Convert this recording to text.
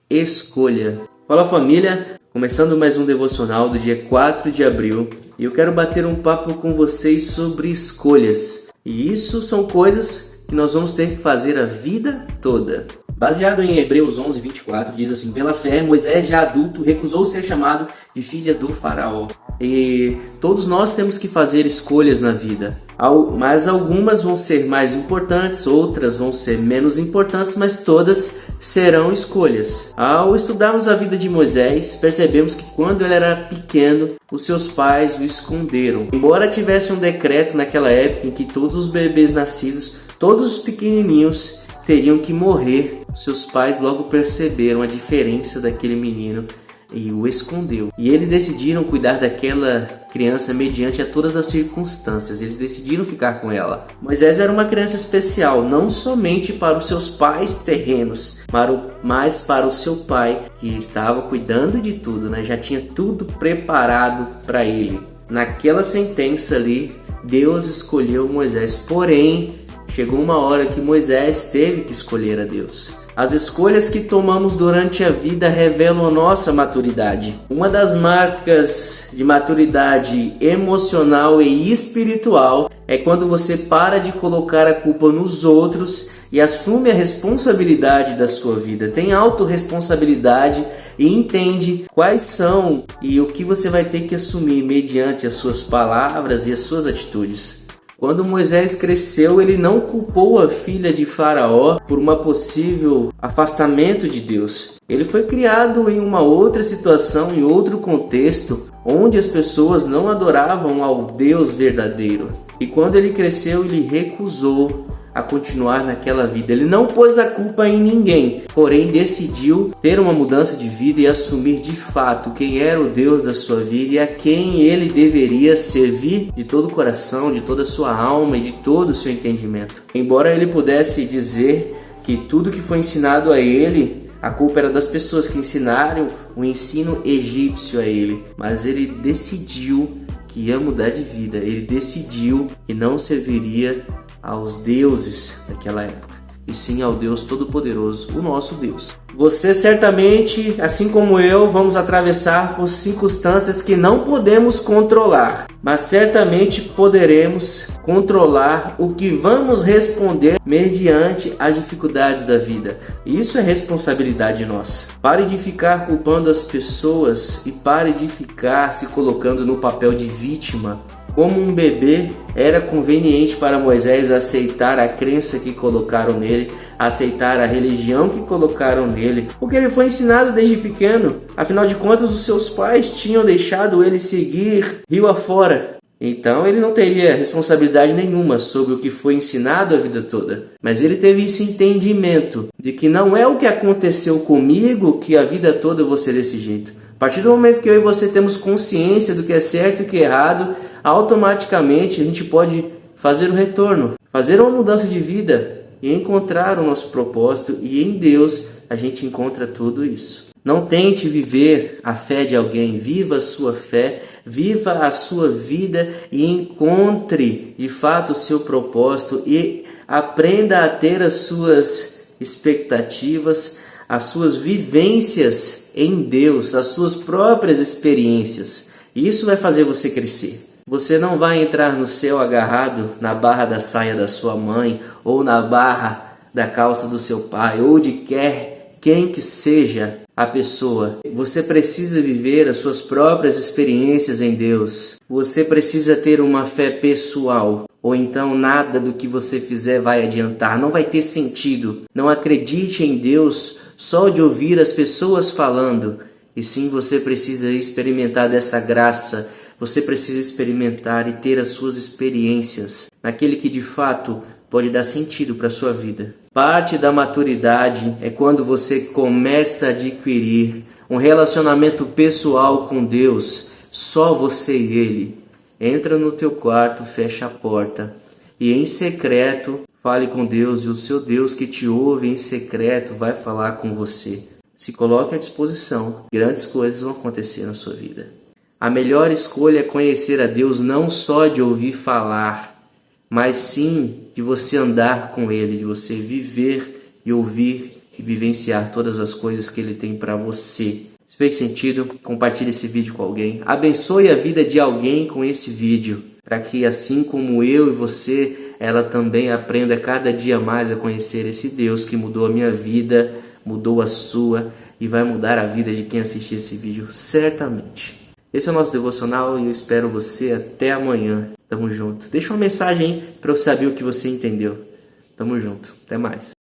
escolha. Fala família, começando mais um devocional do dia 4 de abril e eu quero bater um papo com vocês sobre escolhas. E isso são coisas que nós vamos ter que fazer a vida toda. Baseado em Hebreus 11:24, diz assim: pela fé, Moisés, já adulto, recusou ser chamado de filha do faraó. E todos nós temos que fazer escolhas na vida, mas algumas vão ser mais importantes, outras vão ser menos importantes, mas todas serão escolhas. Ao estudarmos a vida de Moisés, percebemos que quando ele era pequeno, os seus pais o esconderam. Embora tivesse um decreto naquela época em que todos os bebês nascidos, todos os pequenininhos, teriam que morrer, seus pais logo perceberam a diferença daquele menino e o escondeu. E eles decidiram cuidar daquela criança mediante a todas as circunstâncias. Eles decidiram ficar com ela. Moisés era uma criança especial, não somente para os seus pais terrenos, mas para o seu pai, que estava cuidando de tudo, né? Já tinha tudo preparado para ele. Naquela sentença ali, Deus escolheu Moisés, porém, chegou uma hora que Moisés teve que escolher a Deus. As escolhas que tomamos durante a vida revelam a nossa maturidade. Uma das marcas de maturidade emocional e espiritual é quando você para de colocar a culpa nos outros e assume a responsabilidade da sua vida. Tem autorresponsabilidade e entende quais são e o que você vai ter que assumir mediante as suas palavras e as suas atitudes. Quando Moisés cresceu, ele não culpou a filha de Faraó por um possível afastamento de Deus. Ele foi criado em uma outra situação, em outro contexto, onde as pessoas não adoravam ao Deus verdadeiro. E quando ele cresceu, ele recusou a continuar naquela vida. Ele não pôs a culpa em ninguém, porém decidiu ter uma mudança de vida e assumir de fato quem era o Deus da sua vida e a quem ele deveria servir de todo o coração, de toda a sua alma e de todo o seu entendimento. Embora ele pudesse dizer que tudo que foi ensinado a ele, a culpa era das pessoas que ensinaram o ensino egípcio a ele, mas ele decidiu que ia mudar de vida. Ele decidiu que não serviria aos deuses daquela época, e sim ao Deus Todo-Poderoso, o nosso Deus. Você certamente, assim como eu, vamos atravessar por circunstâncias que não podemos controlar, mas certamente poderemos controlar o que vamos responder mediante as dificuldades da vida. Isso é responsabilidade nossa. Pare de ficar culpando as pessoas e pare de ficar se colocando no papel de vítima. Como um bebê, era conveniente para Moisés aceitar a crença que colocaram nele, aceitar a religião que colocaram nele, porque ele foi ensinado desde pequeno. Afinal de contas, os seus pais tinham deixado ele seguir rio afora. Então ele não teria responsabilidade nenhuma sobre o que foi ensinado a vida toda. Mas ele teve esse entendimento de que não é o que aconteceu comigo que a vida toda eu vou ser desse jeito. A partir do momento que eu e você temos consciência do que é certo e o que é errado, automaticamente a gente pode fazer o retorno, fazer uma mudança de vida e encontrar o nosso propósito, e em Deus a gente encontra tudo isso. Não tente viver a fé de alguém, viva a sua fé, viva a sua vida e encontre de fato o seu propósito e aprenda a ter as suas expectativas, as suas vivências em Deus, as suas próprias experiências. Isso vai fazer você crescer. Você não vai entrar no céu agarrado na barra da saia da sua mãe ou na barra da calça do seu pai ou de quem que seja a pessoa. Você precisa viver as suas próprias experiências em Deus. Você precisa ter uma fé pessoal, ou então nada do que você fizer vai adiantar, não vai ter sentido. Não acredite em Deus só de ouvir as pessoas falando, e sim você precisa experimentar dessa graça. Você precisa experimentar e ter as suas experiências naquele que de fato pode dar sentido para a sua vida. Parte da maturidade é quando você começa a adquirir um relacionamento pessoal com Deus, só você e Ele. Entra no teu quarto, fecha a porta e em secreto fale com Deus, e o seu Deus que te ouve em secreto vai falar com você. Se coloque à disposição, grandes coisas vão acontecer na sua vida. A melhor escolha é conhecer a Deus não só de ouvir falar, mas sim de você andar com Ele, de você viver e ouvir e vivenciar todas as coisas que Ele tem para você. Se fez sentido, compartilhe esse vídeo com alguém. Abençoe a vida de alguém com esse vídeo, para que assim como eu e você, ela também aprenda cada dia mais a conhecer esse Deus que mudou a minha vida, mudou a sua e vai mudar a vida de quem assistir esse vídeo certamente. Esse é o nosso devocional e eu espero você até amanhã. Tamo junto. Deixa uma mensagem aí para eu saber o que você entendeu. Tamo junto. Até mais.